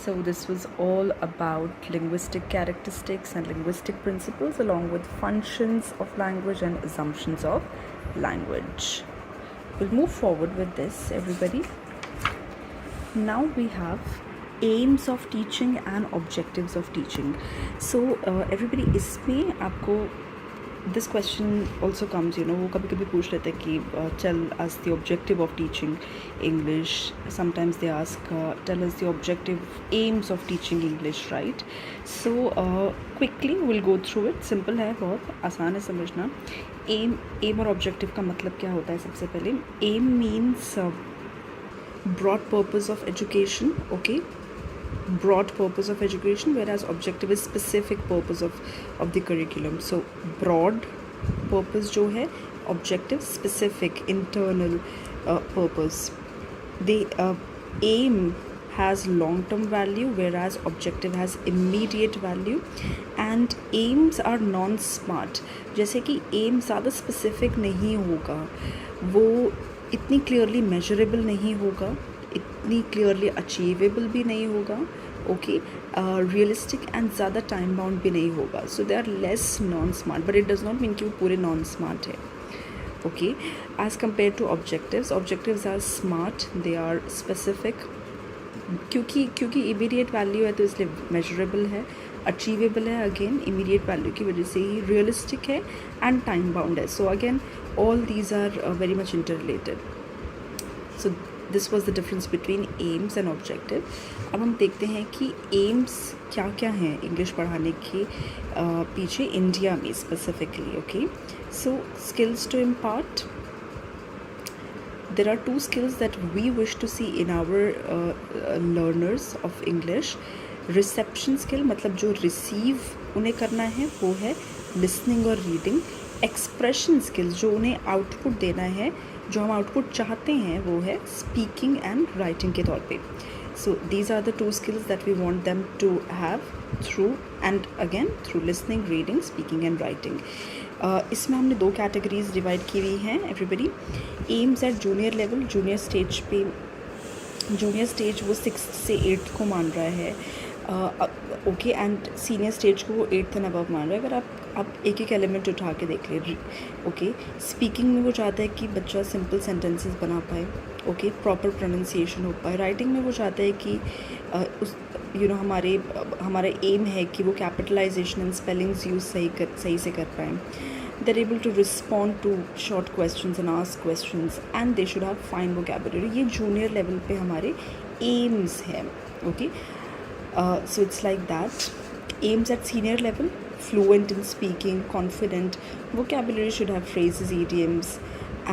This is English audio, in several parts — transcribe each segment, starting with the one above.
So this was all about linguistic characteristics and linguistic principles along with functions of language and assumptions of language. We'll move forward with this, everybody. Now we have aims of teaching and objectives of teaching. So everybody, इसमें आपको this question also comes, वो कभी कभी पूछ लेते हैं कि tell us the objective of teaching English. Sometimes they ask tell us the objective aims of teaching English, right? So quickly we'll go through it. Simple है, बहुत आसान है समझना. aim और objective का मतलब क्या होता है? सबसे पहले aim means broad purpose of education, okay? Broad purpose of education, whereas objective is specific purpose of the curriculum. So broad purpose जो है, objective specific internal purpose. The aim has long-term value, whereas objective has immediate value. And aims are non-smart. जैसे कि aim ज़्यादा specific नहीं होगा, वो इतनी clearly measurable नहीं होगा, इतनी क्लियरली अचीवेबल भी नहीं होगा, ओके, रियलिस्टिक एंड ज़्यादा टाइम बाउंड भी नहीं होगा. So they are less non smart, but it does not mean कि वो पूरे नॉन स्मार्ट है, okay. As compare to objectives are smart, they are specific, क्योंकि इमीडिएट वैल्यू है तो इसलिए मेजरेबल है, अचीवेबल है, अगेन इमीडिएट वैल्यू की वजह से ही, रियलिस्टिक है एंड टाइम बाउंड है. So again all these are very much interrelated. So this was the difference between aims and objective. अब हम देखते हैं कि aims क्या क्या हैं इंग्लिश पढ़ाने के पीछे इंडिया में specifically, okay. So skills to impart. There are two skills that we wish to see in our learners of English. Reception skill, मतलब जो receive उन्हें करना है वो है listening और reading. एक्सप्रेशन स्किल्स, जो उन्हें आउटपुट देना है, जो हम आउटपुट चाहते हैं, वो है स्पीकिंग एंड राइटिंग के तौर पे. So these are the two skills that we want them to have through and again through listening, reading, speaking and writing. इसमें हमने दो कैटेगरीज डिवाइड की हुई हैं everybody. Aims at junior level, junior stage पे, जूनियर स्टेज वो 6th से 8th को मान रहा है, ओके, एंड सीनियर स्टेज को वो 8th एंड अबव मान रहा है. अगर आप एक एक एलिमेंट उठा के देख लें, ओके. स्पीकिंग में वो चाहता है कि बच्चा सिंपल सेंटेंसेस बना पाए, ओके, प्रॉपर प्रोनाउंसिएशन हो पाए. राइटिंग में वो चाहता है कि उस हमारा एम है कि वो कैपिटलाइजेशन एंड स्पेलिंग्स यूज़ सही से कर पाएँ. They're able to respond to short questions and ask questions, and they should have fine vocabulary. ये जूनियर लेवल पे हमारे एम्स हैं, okay. So it's like that. Aims at senior level, fluent in speaking, confident, vocabulary should have phrases, idioms,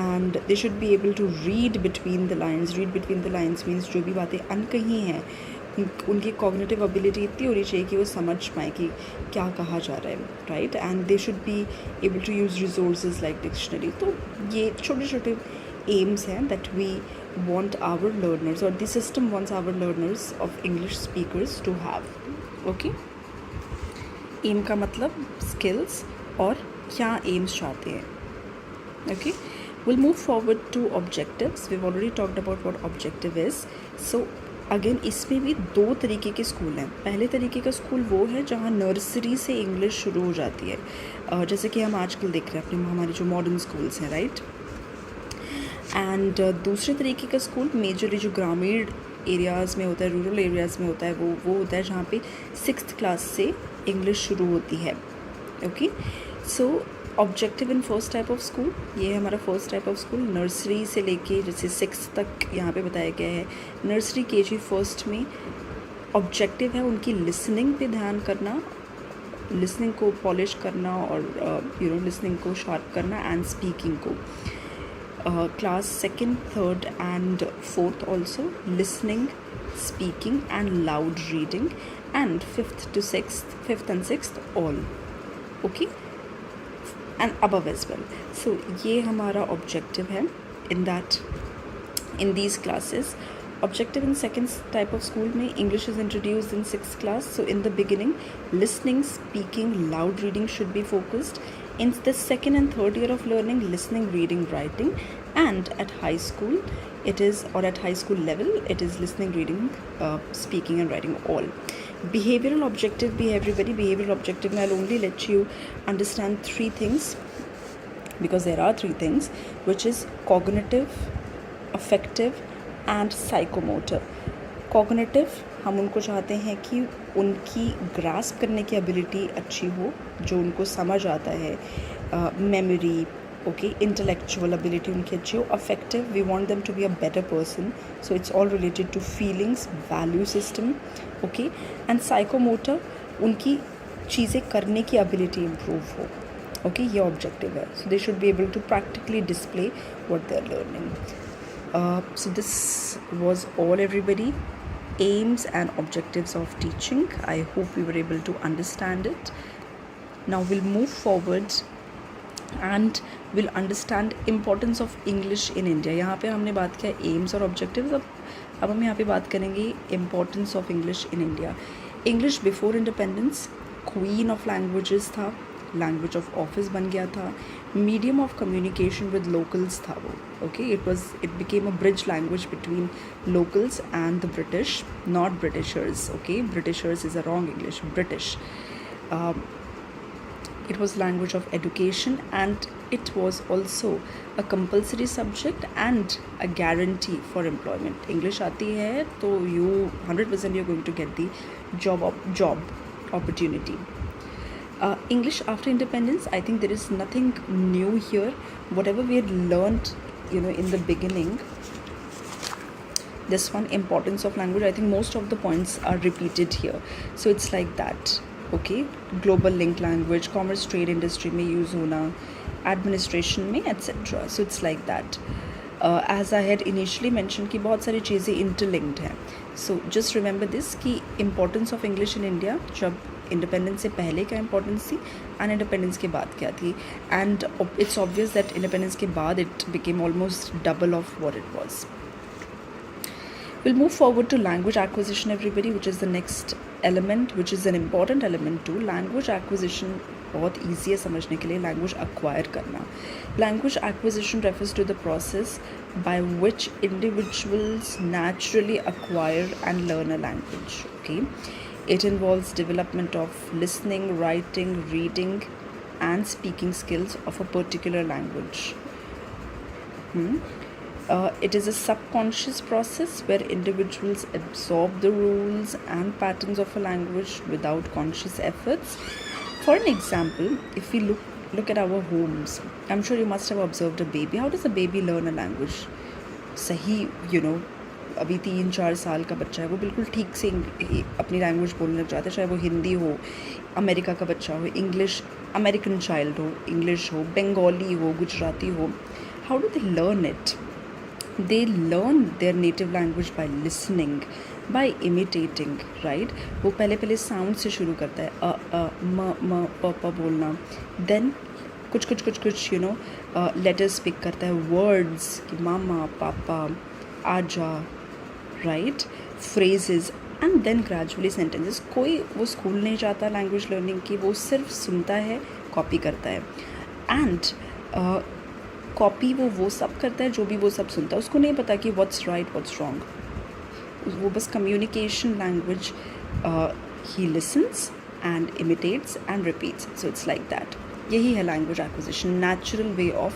and they should be able to read between the lines. Read between the lines means जो भी बातें अनकही हैं, उनकी cognitive ability इतनी होनी चाहिए कि वो समझ पाए कि क्या कहा जा रहा है, right. And they should be able to use resources like dictionary. तो ये छोटे छोटे एम्स हैं that we want our learners, or the system wants our learners of English speakers to have, okay. aim का मतलब skills और क्या aims चाहते हैं, okay. We'll move forward to objectives. We've already talked about what objective is. So again इसमें भी दो तरीके के स्कूल हैं. पहले तरीके का स्कूल वो है जहाँ नर्सरी से इंग्लिश शुरू हो जाती है, जैसे कि हम आजकल देख रहे हैं अपने हमारे जो मॉडर्न स्कूल्स हैं, राइट. एंड दूसरे तरीके का स्कूल मेजरली जो ग्रामीण एरियाज़ में होता है, रूरल एरियाज़ में होता है, वो होता है जहाँ पे 6th क्लास से इंग्लिश शुरू होती है, okay. So objective in first type of school, ये है हमारा first type of school. Nursery से लेके जैसे 6th तक यहाँ पे बताया गया है. नर्सरी KG फर्स्ट में ऑब्जेक्टिव है उनकी लिसनिंग पे ध्यान करना, लिसनिंग को पॉलिश करना और लिसनिंग को शार्प करना, एंड स्पीकिंग को. Class 2nd, 3rd and 4th also listening, speaking and loud reading, and 5th and 6th all, okay, and above as well. So ये हमारा objective है in these classes. Objective in second type of school में English is introduced in 6th class. So in the beginning, listening, speaking, loud reading should be focused. in the second and third year of learning listening, reading, writing, and at high school it is, or at high school level it is listening, reading, speaking and writing all. Behavioral objective be everybody. Behavioral objective, I'll only let you understand three things, because there are three things, which is cognitive, affective and psychomotor. Cognitive, हम उनको चाहते हैं कि उनकी grasp करने की ability अच्छी हो, जो उनको समझ आता है, मेमोरी, ओके, इंटेलेक्चुअल एबिलिटी उनकी अच्छी हो. Affective, we want them to be a better person, so it's all related to feelings, value system, okay. And psychomotor, उनकी चीज़ें करने की एबिलिटी इम्प्रूव हो, ओके. ये ऑब्जेक्टिव है. So they should be able to practically display what they are learning. So this was all, everybody. Aims and objectives of teaching. I hope we were able to understand it. Now we'll move forward and we'll understand importance of English in India. यहाँ पे हमने बात किया aims और objectives. अब हम यहाँ पे बात करेंगे importance of English in India. English before independence queen of languages था, लैंग्वेज ऑफ ऑफिस बन गया था, medium of communication with locals था वो, okay. It became a bridge language between locals and the British, not Britishers, okay. Britishers is a wrong English, British. It was language of education and it was also a compulsory subject and a guarantee for employment. English आती है तो you 100% you're going to get the job opportunity. English after independence, I think there is nothing new here. Whatever we had learned, in the beginning, this one, importance of language, I think most of the points are repeated here. So it's like that, okay. Global link language, commerce, trade, industry में use होना, administration में, etc. So it's like that. As I had initially mentioned कि बहुत सारी चीज़ें interlinked हैं. So just remember this कि importance of English in India, जब इंडिपेंडेंस से पहले क्या इंपॉर्टेंस थी एंड इंडिपेंडेंस के बाद क्या थी, and it's obvious that independence के बाद it became almost double of what it was. We'll move forward to language acquisition, everybody, which is the next element, which is an important element too. Language acquisition बहुत easy है समझने के लिए. Language acquire करना. Language acquisition refers to the process by which individuals naturally acquire and learn a language, okay. It involves development of listening, writing, reading and speaking skills of a particular language. It is a subconscious process where individuals absorb the rules and patterns of a language without conscious efforts. For an example, if we look at our homes, I'm sure you must have observed a baby. How does a baby learn a language? सही, अभी 3-4 साल का बच्चा है, वो बिल्कुल ठीक से अपनी लैंग्वेज बोलने लग जाता है, चाहे वो हिंदी हो, अमेरिका का बच्चा हो, इंग्लिश, अमेरिकन चाइल्ड हो, इंग्लिश हो, बंगाली हो, गुजराती हो. How do they learn it? They learn their native language by listening, by imitating, right. वो पहले साउंड से शुरू करता है, म प बोलना, देन कुछ लेटर्स पिक करता है, वर्ड्स कि मामा, पापा, आजा, right, phrases and then gradually sentences. कोई वो स्कूल नहीं जाता लैंग्वेज लर्निंग की, वो सिर्फ सुनता है, कॉपी करता है, एंड कॉपी वो सब करता है जो भी वो सब सुनता है. उसको नहीं पता कि व्हाट्स राइट व्हाट्स रॉन्ग, वो बस communication language, he lessons and imitates and repeats. So it's like that. यही है language acquisition, natural way of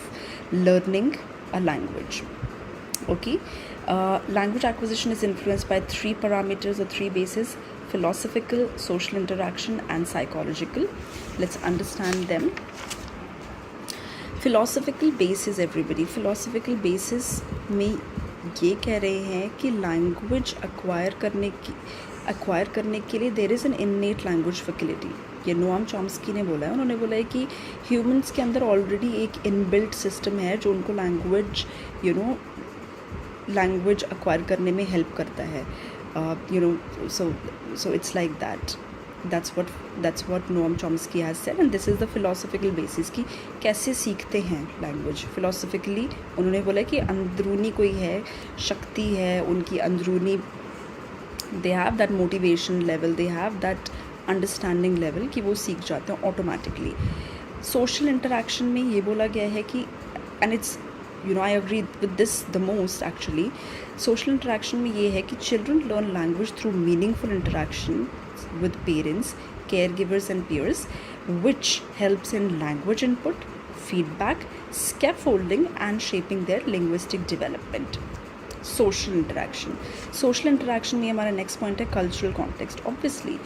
learning a language, okay. Language acquisition is influenced by 3 parameters or 3 bases: philosophical, social interaction and psychological. Let's understand them. Philosophical basis, everybody. Philosophical basis में ये कह रहे हैं कि language acquire करने के लिए there is an innate language facility. ये नोआम चॉम्स्की ने बोला है. उन्होंने बोला है कि ह्यूमंस के अंदर ऑलरेडी एक इनबिल्ट सिस्टम है जो उनको लैंग्वेज एक्वायर करने में हेल्प करता है, so it's like that. That's what Noam Chomsky has said, and this is the philosophical basis कि कैसे सीखते हैं लैंग्वेज. फिलोसफिकली उन्होंने बोला कि अंदरूनी कोई है, शक्ति है उनकी अंदरूनी, they have that motivation level, they have that understanding level कि वो सीख जाते हैं automatically. सोशल इंटरेक्शन में ये बोला गया है कि, and it's I agree with this the most actually. Social interaction में ये है कि children learn language through meaningful interaction with parents, caregivers and peers, which helps in language input, feedback, scaffolding and shaping their linguistic development. Social interaction में हमारा next point है cultural context. Obviously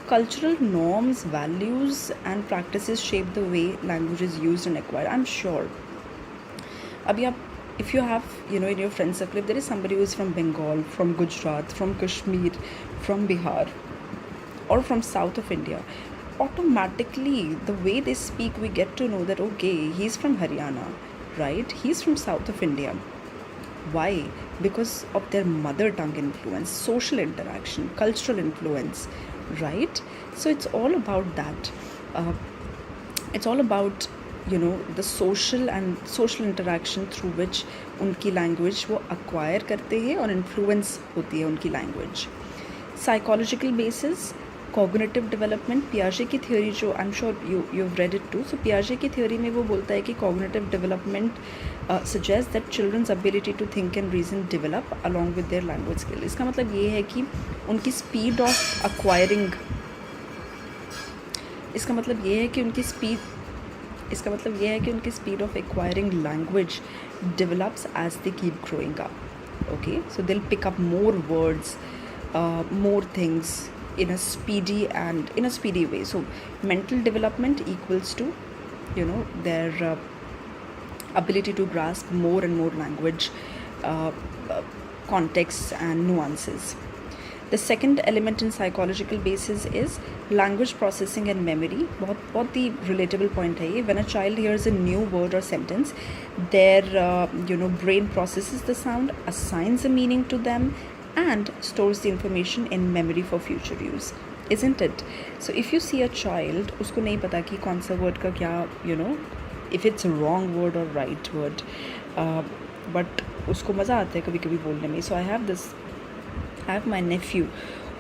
cultural norms, values and practices shape the way language is used and acquired. I'm sure अभी आप, if you have in your friend circle, if there is somebody who is from Bengal, from Gujarat, from Kashmir, from Bihar or from south of India, automatically the way they speak we get to know that okay, he's from Haryana, right? He's from south of India. Why? Because of their mother tongue influence, social interaction, cultural influence, right? So it's all about that. It's all about the social interaction through which उनकी language वो acquire करते हैं और influence होती है उनकी language. Psychological basis, cognitive development, Piaget की theory जो I'm sure you've read it too. So Piaget की theory में वो बोलता है कि cognitive development suggests that children's ability to think and reason develop along with their language skill. इसका मतलब ये है कि उनकी speed of acquiring, इसका मतलब ये है कि उनकी speed of acquiring language develops as they keep growing up. Okay, so they'll pick up more words, more things in a speedy way. So mental development equals to their ability to grasp more and more language contexts and nuances. The second element in psychological basis is language processing and memory. बहुत ही relatable point है ये. When a child hears a new word or sentence, their brain processes the sound, assigns a meaning to them, and stores the information in memory for future use. Isn't it? So if you see a child, उसको नहीं पता कि कौन सा word का क्या if it's a wrong word or right word, but उसको मज़ा आता है कभी कभी बोलने में. So I have my nephew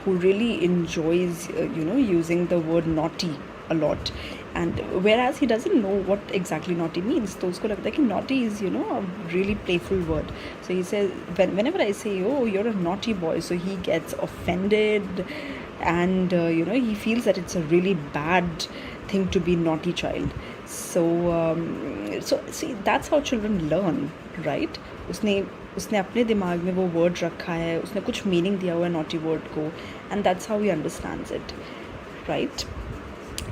who really enjoys using the word naughty a lot, and whereas he doesn't know what exactly naughty means, तो उसको लगता है कि naughty is a really playful word. So he says, whenever I say oh you're a naughty boy, so he gets offended, and he feels that it's a really bad thing to be naughty child. So see, that's how children learn, right? उसने अपने दिमाग में वो word रखा है, उसने कुछ meaning दिया हुआ है नॉटी वर्ड को, and that's how he understands it, right?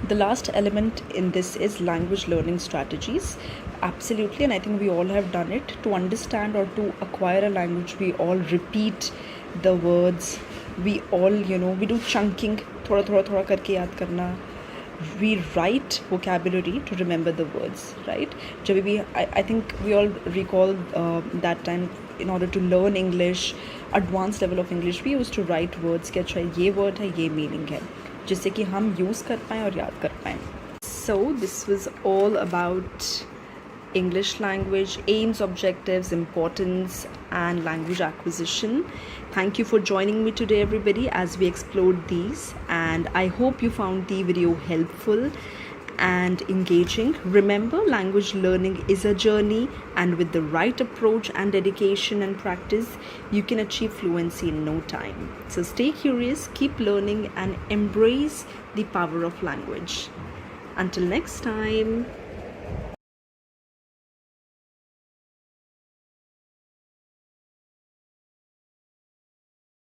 The last element in this is language learning strategies. Absolutely, and I think we all have done it. To understand or to acquire a language, we all repeat the words. We all, we do chunking, थोड़ा करके याद करना. We write vocabulary to remember the words, right? जब भी I think we all recall that time in order to learn English, advanced level of English, we used to write words कि अच्छा ये word है, ये meaning है, जिससे कि हम use कर पाएँ और याद कर पाएँ. So this was all about English language, aims, objectives, importance and language acquisition. Thank you for joining me today everybody as we explored these, and I hope you found the video helpful and engaging. Remember, language learning is a journey, and with the right approach and dedication and practice, you can achieve fluency in no time. So stay curious, keep learning and embrace the power of language. Until next time.